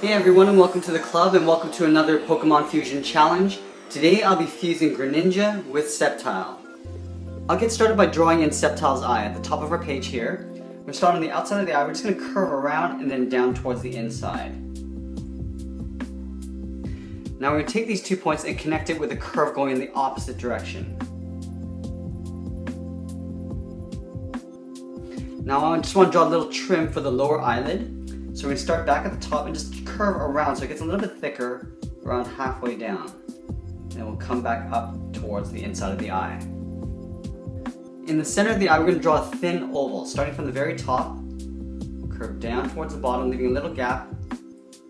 Hey everyone, and welcome to the club, and welcome to another Pokemon Fusion Challenge. Today I'll be fusing Greninja with Sceptile. I'll get started by drawing in Sceptile's eye at the top of our page here. We're going to start on the outside of the eye. We're just going to curve around and then down towards the inside. Now we're going to take these 2 points and connect it with a curve going in the opposite direction. Now I just want to draw a little trim for the lower eyelid. So we're going to start back at the top and just curve around so it gets a little bit thicker around halfway down. And we'll come back up towards the inside of the eye. In the center of the eye, we're going to draw a thin oval, starting from the very top, curve down towards the bottom, leaving a little gap,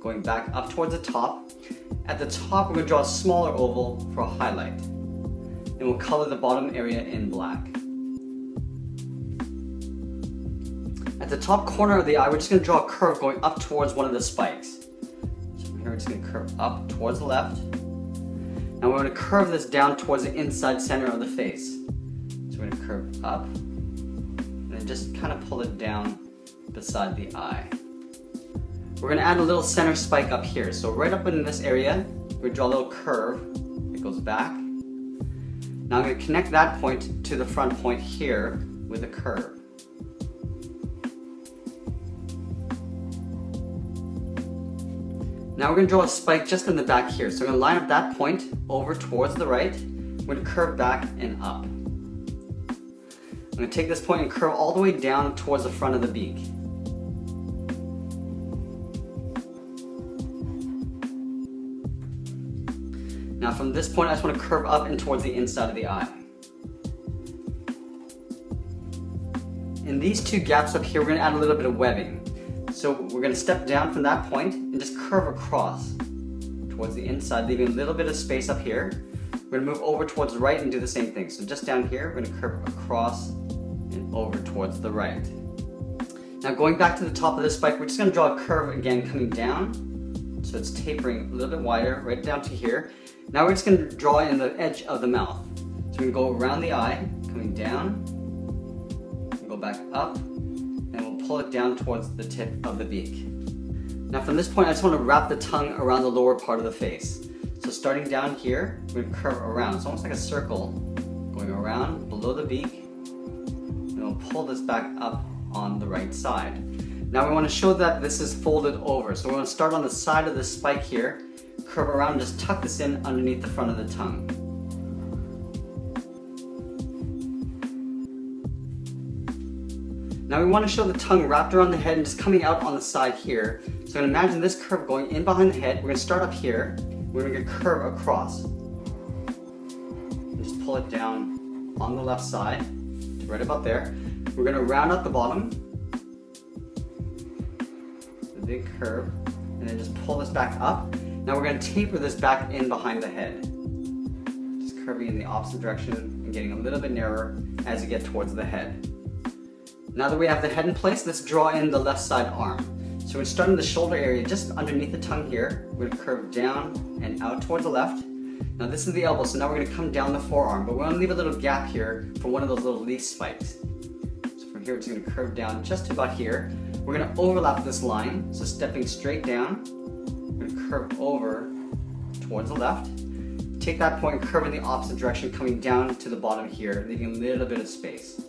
going back up towards the top. At the top, we're going to draw a smaller oval for a highlight. And we'll color the bottom area in black. At the top corner of the eye, we're just going to draw a curve going up towards one of the spikes. So from here, we're just going to curve up towards the left. Now we're going to curve this down towards the inside center of the face. So we're going to curve up, and then just kind of pull it down beside the eye. We're going to add a little center spike up here. So right up in this area, we draw a little curve that goes back. Now I'm going to connect that point to the front point here with a curve. Now we're going to draw a spike just in the back here. So we're going to line up that point over towards the right. We're going to curve back and up. I'm going to take this point and curve all the way down towards the front of the beak. Now from this point, I just want to curve up and towards the inside of the eye. In these two gaps up here, we're going to add a little bit of webbing. So we're going to step down from that point and just curve across towards the inside, leaving a little bit of space up here. We're going to move over towards the right and do the same thing. So just down here, we're going to curve across and over towards the right. Now going back to the top of this spike, we're just going to draw a curve again coming down. So it's tapering a little bit wider, right down to here. Now we're just going to draw in the edge of the mouth. So we're going to go around the eye, coming down, and go back up, and we'll pull it down towards the tip of the beak. Now from this point, I just want to wrap the tongue around the lower part of the face. So starting down here, we're going to curve around. It's almost like a circle, going around below the beak, and we'll pull this back up on the right side. Now we want to show that this is folded over. So we're going to start on the side of the spike here, curve around, and just tuck this in underneath the front of the tongue. Now we want to show the tongue wrapped around the head and just coming out on the side here. So I'm going to imagine this curve going in behind the head. We're going to start up here. We're going to curve across. And just pull it down on the left side to right about there. We're going to round out the bottom. A big curve. And then just pull this back up. Now we're going to taper this back in behind the head. Just curving in the opposite direction and getting a little bit narrower as you get towards the head. Now that we have the head in place, let's draw in the left side arm. So we're starting the shoulder area just underneath the tongue here. We're going to curve down and out towards the left. Now this is the elbow, so now we're going to come down the forearm, but we're going to leave a little gap here for one of those little leaf spikes. So from here, it's going to curve down just to about here. We're going to overlap this line, so stepping straight down, we're going to curve over towards the left. Take that point and curve in the opposite direction, coming down to the bottom here, leaving a little bit of space.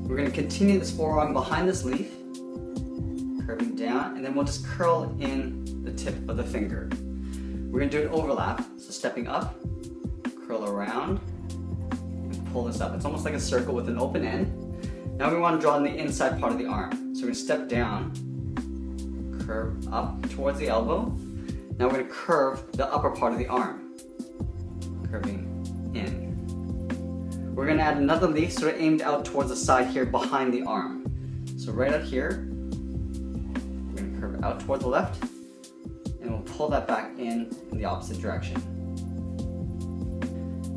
We're going to continue this forearm behind this leaf, curving down, and then we'll just curl in the tip of the finger. We're going to do an overlap, so stepping up, curl around, and pull this up. It's almost like a circle with an open end. Now we want to draw in the inside part of the arm. So we're going to step down, curve up towards the elbow. Now we're going to curve the upper part of the arm, curving in. We're going to add another leaf sort of aimed out towards the side here behind the arm. So right out here, we're going to curve out towards the left, and we'll pull that back in the opposite direction.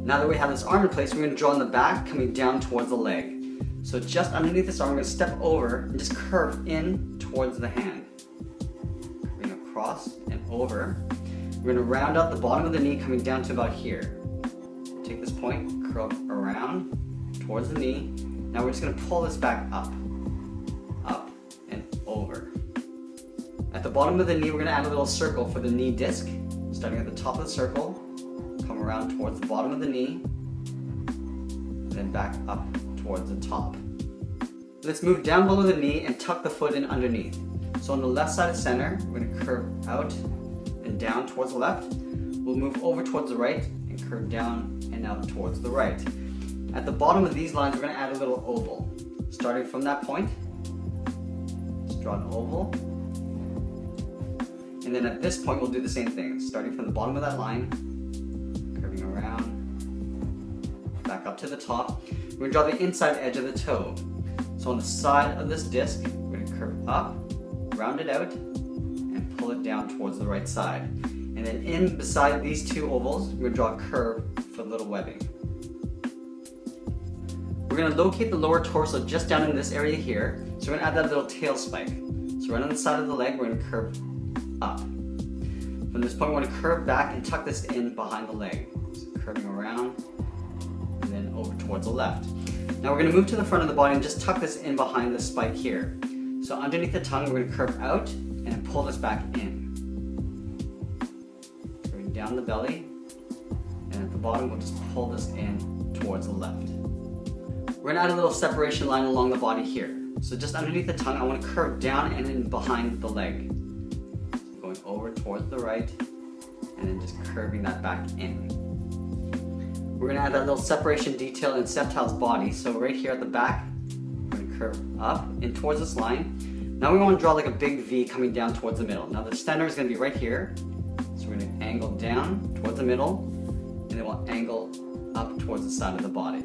Now that we have this arm in place, we're going to draw in the back, coming down towards the leg. So just underneath this arm, we're going to step over and just curve in towards the hand. Curving across and over. We're going to round out the bottom of the knee, coming down to about here. Take this point, curl around towards the knee. Now we're just going to pull this back up, and over. At the bottom of the knee, we're going to add a little circle for the knee disc. Starting at the top of the circle, come around towards the bottom of the knee, and then back up towards the top. Let's move down below the knee and tuck the foot in underneath. So on the left side of center, we're going to curve out and down towards the left. We'll move over towards the right and curve down and out towards the right. At the bottom of these lines, we're going to add a little oval. Starting from that point, just draw an oval. And then at this point, we'll do the same thing. Starting from the bottom of that line, curving around, back up to the top. We're going to draw the inside edge of the toe. So on the side of this disc, we're going to curve up, round it out, and pull it down towards the right side. And then in beside these two ovals, we're going to draw a curve for little webbing. We're going to locate the lower torso just down in this area here. So we're going to add that little tail spike. So right on the side of the leg, we're going to curve up. From this point, we're going to curve back and tuck this in behind the leg. So curving around and then over towards the left. Now we're going to move to the front of the body and just tuck this in behind the spike here. So underneath the tongue, we're going to curve out and then pull this back in. Curving down the belly, and at the bottom, we'll just pull this in towards the left. We're going to add a little separation line along the body here. So just underneath the tongue, I want to curve down and in behind the leg. So going over towards the right, and then just curving that back in. We're going to add that little separation detail in Sceptile's body. So right here at the back, we're going to curve up in towards this line. Now we want to draw like a big V coming down towards the middle. Now the center is going to be right here. So we're going to angle down towards the middle, and then we'll angle up towards the side of the body.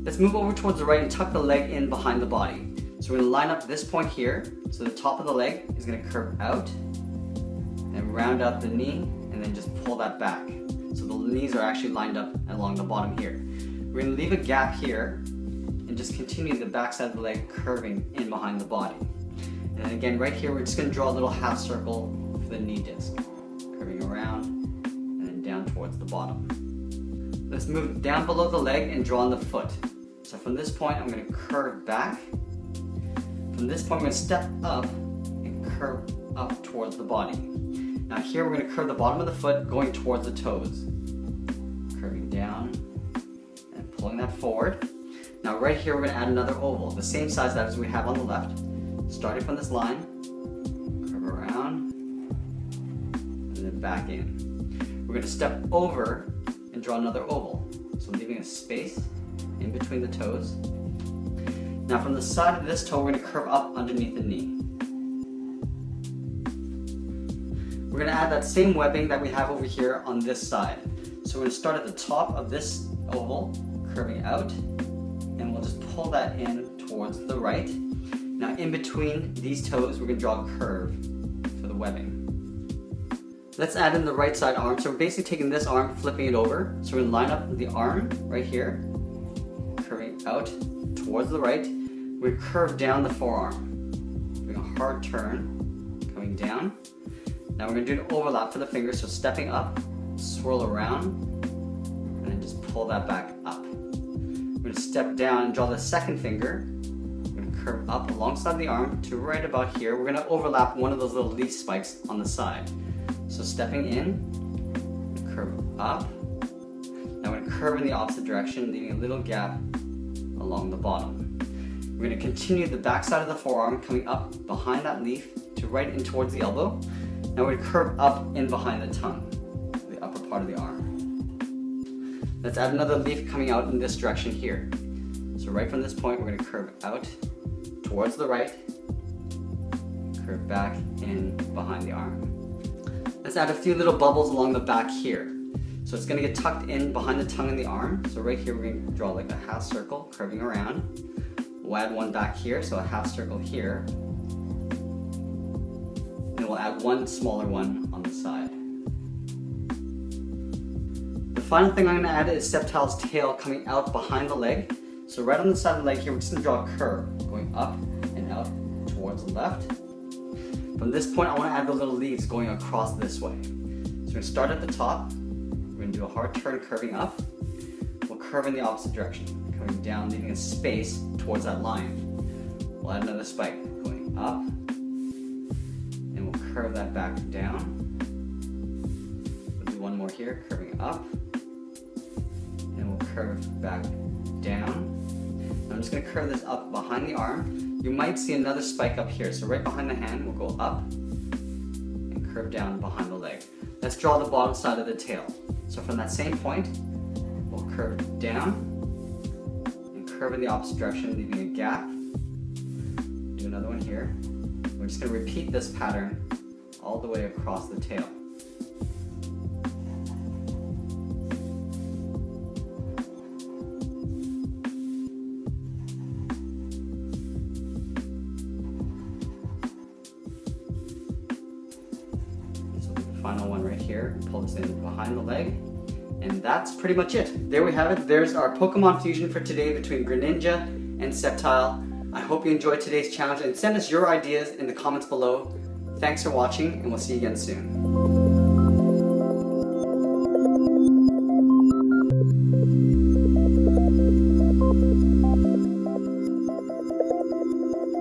Let's move over towards the right and tuck the leg in behind the body. So we're going to line up this point here. So the top of the leg is going to curve out, and round out the knee, and then just pull that back. So the knees are actually lined up along the bottom here. We're going to leave a gap here and just continue the back side of the leg curving in behind the body. And then again, right here, we're just going to draw a little half circle for the knee disc, curving around and then down towards the bottom. Let's move down below the leg and draw on the foot. So from this point, I'm going to curve back. From this point, I'm going to step up and curve up towards the body. Now here we're going to curve the bottom of the foot going towards the toes. Curving down and pulling that forward. Now right here we're going to add another oval, the same size as we have on the left. Starting from this line, curve around, and then back in. We're going to step over and draw another oval. So leaving a space in between the toes. Now from the side of this toe, we're going to curve up underneath the knee. We're going to add that same webbing that we have over here on this side. So we're going to start at the top of this oval, curving out, and we'll just pull that in towards the right. Now in between these toes, we're going to draw a curve for the webbing. Let's add in the right side arm. So we're basically taking this arm, flipping it over. So we're going to line up the arm right here, curving out towards the right. We're going to curve down the forearm, doing a hard turn, coming down. Now we're going to do an overlap for the fingers, so stepping up, swirl around, and then just pull that back up. We're going to step down and draw the second finger. We're going to curve up alongside the arm to right about here. We're going to overlap one of those little leaf spikes on the side. So stepping in, curve up. Now we're going to curve in the opposite direction, leaving a little gap along the bottom. We're going to continue the back side of the forearm, coming up behind that leaf to right in towards the elbow. Now we curve up in behind the tongue, the upper part of the arm. Let's add another leaf coming out in this direction here. So right from this point, we're going to curve out towards the right, curve back in behind the arm. Let's add a few little bubbles along the back here. So it's going to get tucked in behind the tongue and the arm. So right here, we're going to draw like a half circle, curving around. We'll add one back here, so a half circle here. And we'll add one smaller one on the side. The final thing I'm going to add is Sceptile's tail coming out behind the leg. So right on the side of the leg here, we're just going to draw a curve going up and out towards the left. From this point, I want to add the little leaves going across this way. So we're going to start at the top. We're going to do a hard turn curving up. We'll curve in the opposite direction, coming down, leaving a space towards that line. We'll add another spike going up curve that back down. We'll do one more here, curving up. And we'll curve back down. I'm just going to curve this up behind the arm. You might see another spike up here. So right behind the hand, we'll go up and curve down behind the leg. Let's draw the bottom side of the tail. So from that same point, we'll curve down and curve in the opposite direction, leaving a gap. Do another one here. We're just going to repeat this pattern all the way across the tail. Final one right here, pull this in behind the leg, and that's pretty much it. There we have it. There's our Pokemon fusion for today between Greninja and Sceptile. I hope you enjoyed today's challenge and send us your ideas in the comments below. Thanks for watching, and we'll see you again soon.